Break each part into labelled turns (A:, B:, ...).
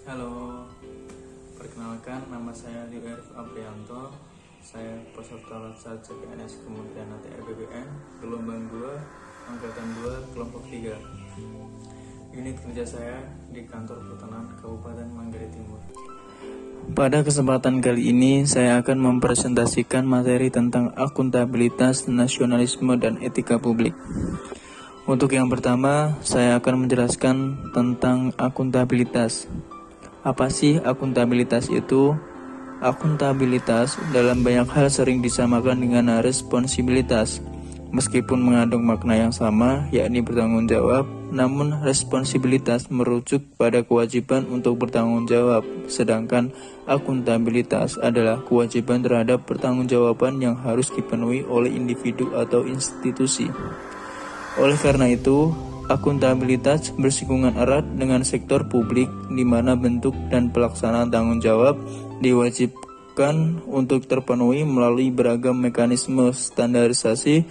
A: Halo, perkenalkan nama saya Dio Arif Aprianto. Saya peserta latsar CPNS Kementerian ATR BPN gelombang 2, angkatan 2, kelompok 3. Unit kerja saya di kantor Pertanahan Kabupaten Manggarai Timur. Pada kesempatan kali ini, saya akan mempresentasikan materi tentang akuntabilitas, nasionalisme, dan etika publik. Untuk yang pertama, saya akan menjelaskan tentang akuntabilitas. Apa sih akuntabilitas itu? Akuntabilitas dalam banyak hal sering disamakan dengan responsibilitas. Meskipun mengandung makna yang sama, yakni bertanggung jawab, namun responsibilitas merujuk pada kewajiban untuk bertanggung jawab, sedangkan akuntabilitas adalah kewajiban terhadap pertanggungjawaban yang harus dipenuhi oleh individu atau institusi. Oleh karena itu, akuntabilitas bersinggungan erat dengan sektor publik di mana bentuk dan pelaksanaan tanggung jawab diwajibkan untuk terpenuhi melalui beragam mekanisme standarisasi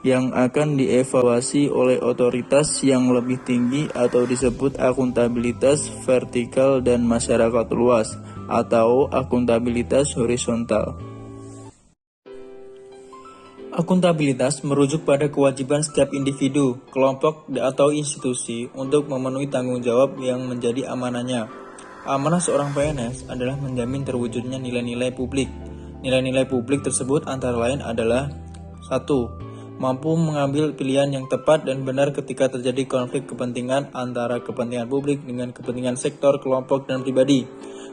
A: yang akan dievaluasi oleh otoritas yang lebih tinggi atau disebut akuntabilitas vertikal dan masyarakat luas atau akuntabilitas horizontal. Akuntabilitas merujuk pada kewajiban setiap individu, kelompok, atau institusi untuk memenuhi tanggung jawab yang menjadi amanahnya. Amanah seorang PNS adalah menjamin terwujudnya nilai-nilai publik. Nilai-nilai publik tersebut antara lain adalah 1. Mampu mengambil pilihan yang tepat dan benar ketika terjadi konflik kepentingan antara kepentingan publik dengan kepentingan sektor, kelompok, dan pribadi.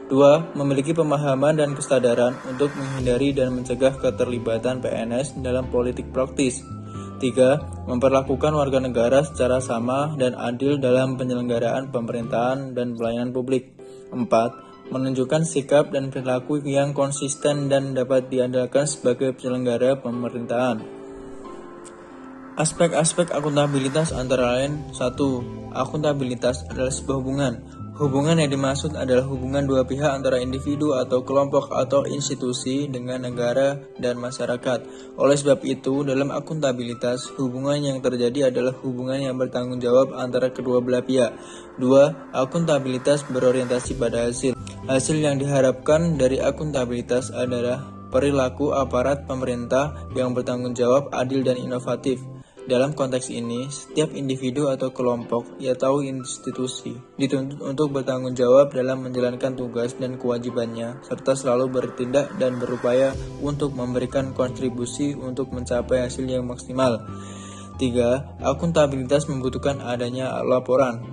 A: 2. Memiliki pemahaman dan kesadaran untuk menghindari dan mencegah keterlibatan PNS dalam politik praktis. 3. Memperlakukan warga negara secara sama dan adil dalam penyelenggaraan pemerintahan dan pelayanan publik. 4. Menunjukkan sikap dan perilaku yang konsisten dan dapat diandalkan sebagai penyelenggara pemerintahan. Aspek-aspek akuntabilitas antara lain 1. Akuntabilitas adalah sebuah hubungan. Hubungan yang dimaksud adalah hubungan dua pihak antara individu atau kelompok atau institusi dengan negara dan masyarakat. Oleh sebab itu, dalam akuntabilitas, hubungan yang terjadi adalah hubungan yang bertanggung jawab antara kedua belah pihak. 2. Akuntabilitas berorientasi pada hasil. Hasil yang diharapkan dari akuntabilitas adalah perilaku aparat pemerintah yang bertanggung jawab, adil, dan inovatif. Dalam konteks ini, setiap individu atau kelompok atau institusi dituntut untuk bertanggung jawab dalam menjalankan tugas dan kewajibannya, serta selalu bertindak dan berupaya untuk memberikan kontribusi untuk mencapai hasil yang maksimal. 3. Akuntabilitas membutuhkan adanya laporan.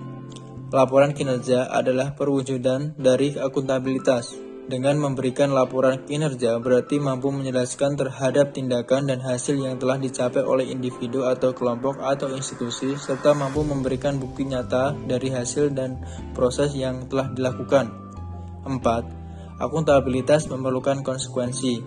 A: Laporan kinerja adalah perwujudan dari akuntabilitas. Dengan memberikan laporan kinerja berarti mampu menjelaskan terhadap tindakan dan hasil yang telah dicapai oleh individu atau kelompok atau institusi, serta mampu memberikan bukti nyata dari hasil dan proses yang telah dilakukan. 4. Akuntabilitas memerlukan konsekuensi.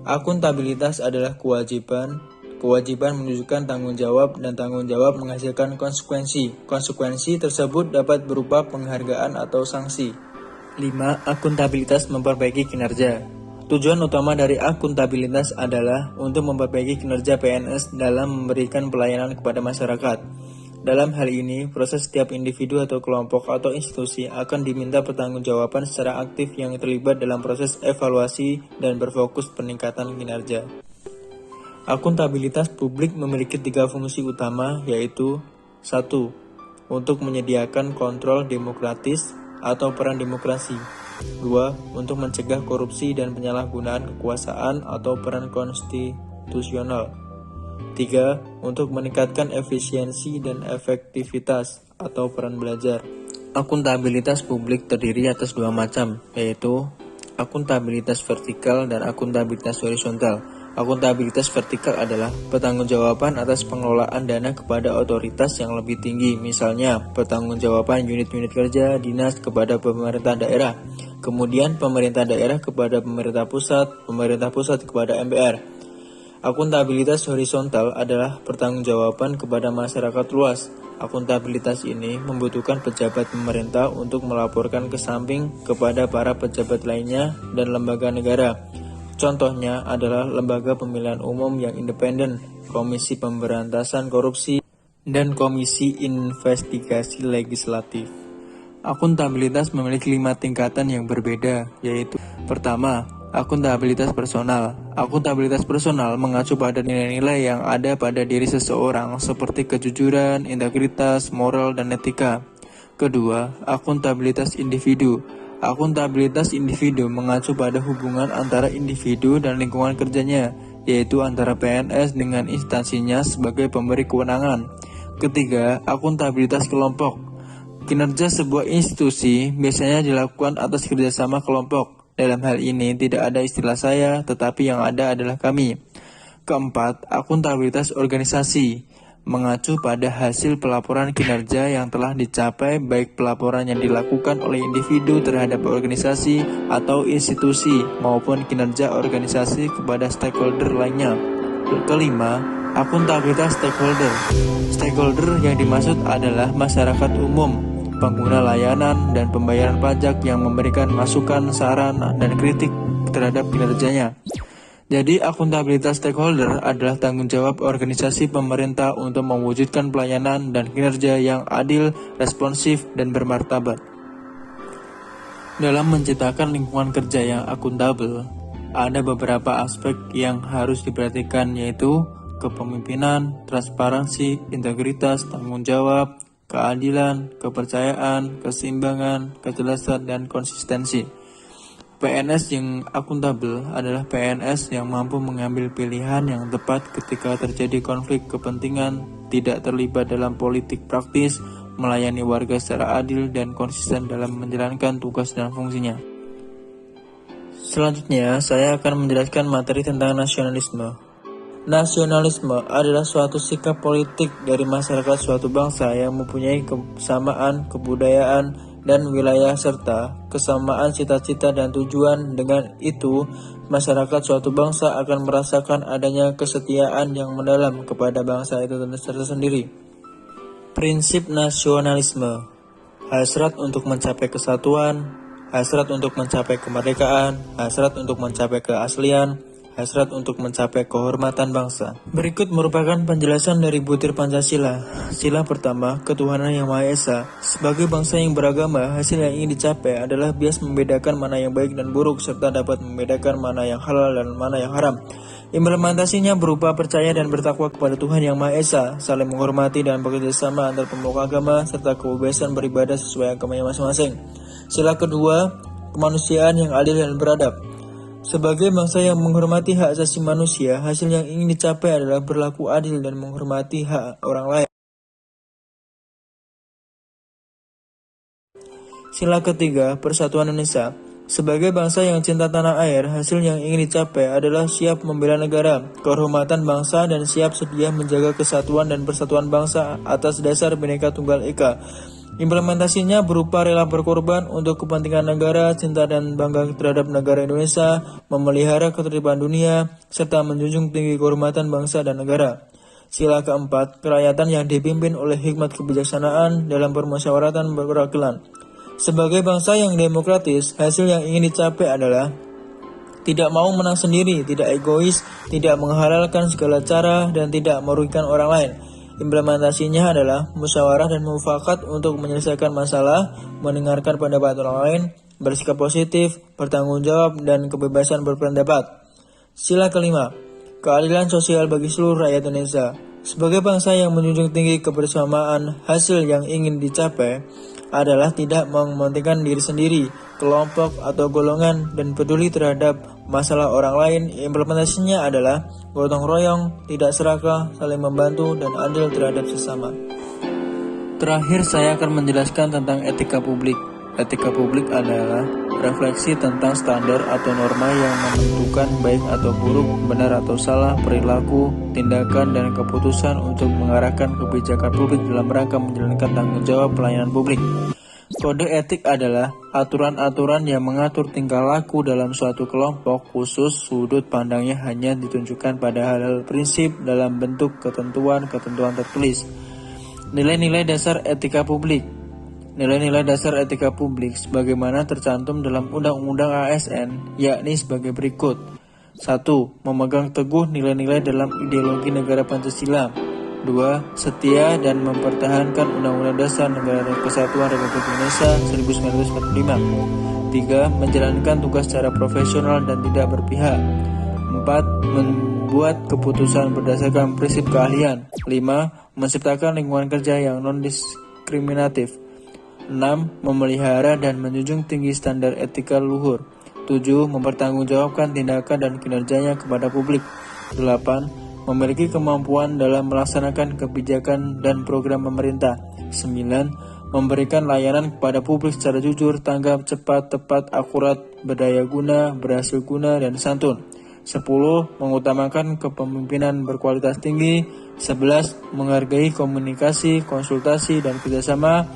A: Akuntabilitas adalah kewajiban menunjukkan tanggung jawab dan tanggung jawab menghasilkan konsekuensi. Konsekuensi tersebut dapat berupa penghargaan atau sanksi. 5. Akuntabilitas memperbaiki kinerja. Tujuan utama dari akuntabilitas adalah untuk memperbaiki kinerja PNS dalam memberikan pelayanan kepada masyarakat. Dalam hal ini, proses setiap individu atau kelompok atau institusi akan diminta pertanggungjawaban secara aktif yang terlibat dalam proses evaluasi dan berfokus peningkatan kinerja. Akuntabilitas publik memiliki 3 fungsi utama, yaitu 1. Untuk menyediakan kontrol demokratis atau peran demokrasi. 2. Untuk mencegah korupsi dan penyalahgunaan kekuasaan atau peran konstitusional. 3. Untuk meningkatkan efisiensi dan efektivitas atau peran belajar. Akuntabilitas publik terdiri atas 2 macam, yaitu akuntabilitas vertikal dan akuntabilitas horizontal. Akuntabilitas vertikal adalah pertanggungjawaban atas pengelolaan dana kepada otoritas yang lebih tinggi, misalnya pertanggungjawaban unit-unit kerja dinas kepada pemerintah daerah, kemudian pemerintah daerah kepada pemerintah pusat kepada MPR. Akuntabilitas horizontal adalah pertanggungjawaban kepada masyarakat luas. Akuntabilitas ini membutuhkan pejabat pemerintah untuk melaporkan ke samping kepada para pejabat lainnya dan lembaga negara. Contohnya adalah lembaga pemilihan umum yang independen, Komisi Pemberantasan Korupsi, dan Komisi Investigasi Legislatif. Akuntabilitas memiliki 5 tingkatan yang berbeda, yaitu: pertama, akuntabilitas personal. Akuntabilitas personal mengacu pada nilai-nilai yang ada pada diri seseorang seperti kejujuran, integritas, moral, dan etika. Kedua, akuntabilitas individu. Akuntabilitas individu mengacu pada hubungan antara individu dan lingkungan kerjanya, yaitu antara PNS dengan instansinya sebagai pemberi kewenangan. Ketiga, akuntabilitas kelompok. Kinerja sebuah institusi biasanya dilakukan atas kerjasama kelompok. Dalam hal ini tidak ada istilah saya, tetapi yang ada adalah kami. Keempat, akuntabilitas organisasi. Mengacu pada hasil pelaporan kinerja yang telah dicapai, baik pelaporan yang dilakukan oleh individu terhadap organisasi atau institusi maupun kinerja organisasi kepada stakeholder lainnya. Kelima, akuntabilitas stakeholder. Stakeholder yang dimaksud adalah masyarakat umum, pengguna layanan dan pembayaran pajak yang memberikan masukan, saran, dan kritik terhadap kinerjanya. Jadi, akuntabilitas stakeholder adalah tanggung jawab organisasi pemerintah untuk mewujudkan pelayanan dan kinerja yang adil, responsif, dan bermartabat. Dalam menciptakan lingkungan kerja yang akuntabel, ada beberapa aspek yang harus diperhatikan, yaitu kepemimpinan, transparansi, integritas, tanggung jawab, keadilan, kepercayaan, keseimbangan, kejelasan, dan konsistensi. PNS yang akuntabel adalah PNS yang mampu mengambil pilihan yang tepat ketika terjadi konflik kepentingan, tidak terlibat dalam politik praktis, melayani warga secara adil, dan konsisten dalam menjalankan tugas dan fungsinya. Selanjutnya, saya akan menjelaskan materi tentang nasionalisme. Nasionalisme adalah suatu sikap politik dari masyarakat suatu bangsa yang mempunyai kesamaan kebudayaan dan wilayah serta kesamaan cita-cita dan tujuan. Dengan itu, masyarakat suatu bangsa akan merasakan adanya kesetiaan yang mendalam kepada bangsa itu tersendiri. Prinsip nasionalisme: hasrat untuk mencapai kesatuan, hasrat untuk mencapai kemerdekaan, hasrat untuk mencapai keaslian, hasrat untuk mencapai kehormatan bangsa. Berikut merupakan penjelasan dari butir Pancasila. Sila pertama, ketuhanan yang Maha Esa. Sebagai bangsa yang beragama, hasil yang ingin dicapai adalah bias membedakan mana yang baik dan buruk, serta dapat membedakan mana yang halal dan mana yang haram. Implementasinya berupa percaya dan bertakwa kepada Tuhan yang Maha Esa, saling menghormati dan bekerja sama antar pemeluk agama, serta kebebasan beribadah sesuai agamanya masing-masing. Sila kedua, kemanusiaan yang adil dan beradab. Sebagai bangsa yang menghormati hak asasi manusia, hasil yang ingin dicapai adalah berlaku adil dan menghormati hak orang lain. Sila ketiga, persatuan Indonesia. Sebagai bangsa yang cinta tanah air, hasil yang ingin dicapai adalah siap membela negara, kehormatan bangsa, dan siap sedia menjaga kesatuan dan persatuan bangsa atas dasar Bhinneka Tunggal Ika. Implementasinya berupa rela berkorban untuk kepentingan negara, cinta dan bangga terhadap negara Indonesia, memelihara ketertiban dunia, serta menjunjung tinggi kehormatan bangsa dan negara. Sila keempat, kerakyatan yang dipimpin oleh hikmat kebijaksanaan dalam permusyawaratan perwakilan. Sebagai bangsa yang demokratis, hasil yang ingin dicapai adalah tidak mau menang sendiri, tidak egois, tidak menghalalkan segala cara, dan tidak merugikan orang lain. Implementasinya adalah musyawarah dan mufakat untuk menyelesaikan masalah, mendengarkan pendapat orang lain, bersikap positif, bertanggung jawab, dan kebebasan berpendapat. Sila kelima, keadilan sosial bagi seluruh rakyat Indonesia. Sebagai bangsa yang menjunjung tinggi kebersamaan, hasil yang ingin dicapai adalah tidak mementingkan diri sendiri, kelompok, atau golongan, dan peduli terhadap masalah orang lain. Implementasinya adalah gotong royong, tidak serakah, saling membantu, dan adil terhadap sesama. Terakhir, saya akan menjelaskan tentang etika publik. Etika publik adalah refleksi tentang standar atau norma yang menentukan baik atau buruk, benar atau salah, perilaku, tindakan, dan keputusan untuk mengarahkan kebijakan publik dalam rangka menjalankan tanggung jawab pelayanan publik. Kode etik adalah aturan-aturan yang mengatur tingkah laku dalam suatu kelompok khusus. Sudut pandangnya hanya ditunjukkan pada hal-hal prinsip dalam bentuk ketentuan-ketentuan tertulis. Nilai-nilai dasar etika publik. Nilai-nilai dasar etika publik sebagaimana tercantum dalam Undang-Undang ASN, yakni sebagai berikut. 1. Memegang teguh nilai-nilai dalam ideologi negara Pancasila. 2. Setia dan mempertahankan Undang-Undang Dasar Negara Kesatuan Republik Indonesia 1945. 3. Menjalankan tugas secara profesional dan tidak berpihak. 4. Membuat keputusan berdasarkan prinsip keahlian. 5. Menciptakan lingkungan kerja yang non-diskriminatif. 6. Memelihara dan menjunjung tinggi standar etika luhur. 7. Mempertanggungjawabkan tindakan dan kinerjanya kepada publik. 8. Memiliki kemampuan dalam melaksanakan kebijakan dan program pemerintah. 9. Memberikan layanan kepada publik secara jujur, tanggap, cepat, tepat, akurat, berdaya guna, berhasil guna, dan santun. 10. Mengutamakan kepemimpinan berkualitas tinggi. 11. Menghargai komunikasi, konsultasi, dan kerjasama.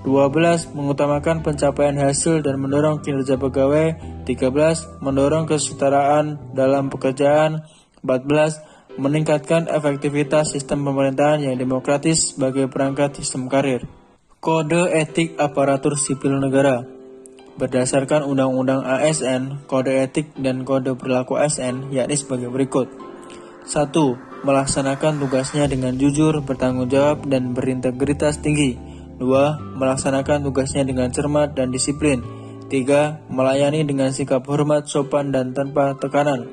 A: 12. Mengutamakan pencapaian hasil dan mendorong kinerja pegawai. 13. Mendorong kesetaraan dalam pekerjaan. 14. Meningkatkan efektivitas sistem pemerintahan yang demokratis sebagai perangkat sistem karir. Kode Etik Aparatur Sipil Negara. Berdasarkan Undang-Undang ASN, kode etik dan kode perilaku ASN yakni sebagai berikut. 1. Melaksanakan tugasnya dengan jujur, bertanggung jawab, dan berintegritas tinggi. 2. Melaksanakan tugasnya dengan cermat dan disiplin. 3. Melayani dengan sikap hormat, sopan, dan tanpa tekanan.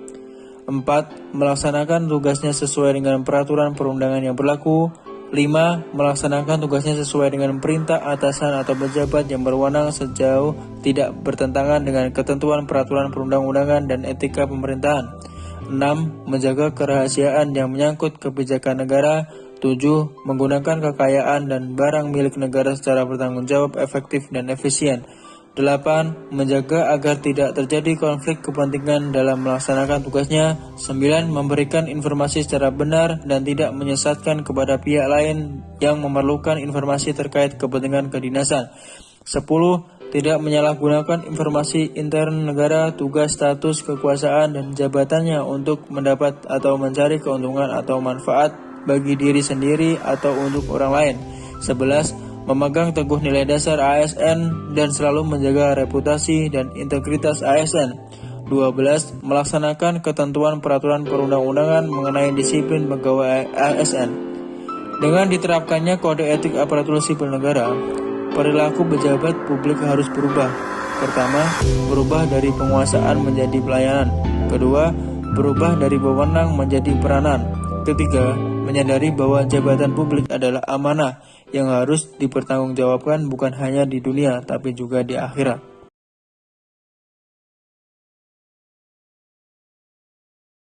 A: 4. Melaksanakan tugasnya sesuai dengan peraturan perundangan yang berlaku. 5. Melaksanakan tugasnya sesuai dengan perintah atasan atau pejabat yang berwenang sejauh tidak bertentangan dengan ketentuan peraturan perundang-undangan dan etika pemerintahan. 6. Menjaga kerahasiaan yang menyangkut kebijakan negara. 7. Menggunakan kekayaan dan barang milik negara secara bertanggung jawab, efektif, dan efisien. 8. Menjaga agar tidak terjadi konflik kepentingan dalam melaksanakan tugasnya. 9. Memberikan informasi secara benar dan tidak menyesatkan kepada pihak lain yang memerlukan informasi terkait kepentingan kedinasan. 10. Tidak menyalahgunakan informasi intern negara, tugas, status, kekuasaan, dan jabatannya untuk mendapat atau mencari keuntungan atau manfaat bagi diri sendiri atau untuk orang lain. 11. Memegang teguh nilai dasar ASN dan selalu menjaga reputasi dan integritas ASN. 12. Melaksanakan ketentuan peraturan perundang-undangan mengenai disiplin pegawai ASN. Dengan diterapkannya kode etik aparatur sipil negara, perilaku pejabat publik harus berubah. Pertama, berubah dari penguasaan menjadi pelayanan. Kedua, berubah dari wewenang menjadi peranan. Ketiga, menyadari bahwa jabatan publik adalah amanah yang harus dipertanggungjawabkan bukan hanya di dunia tapi juga di akhirat.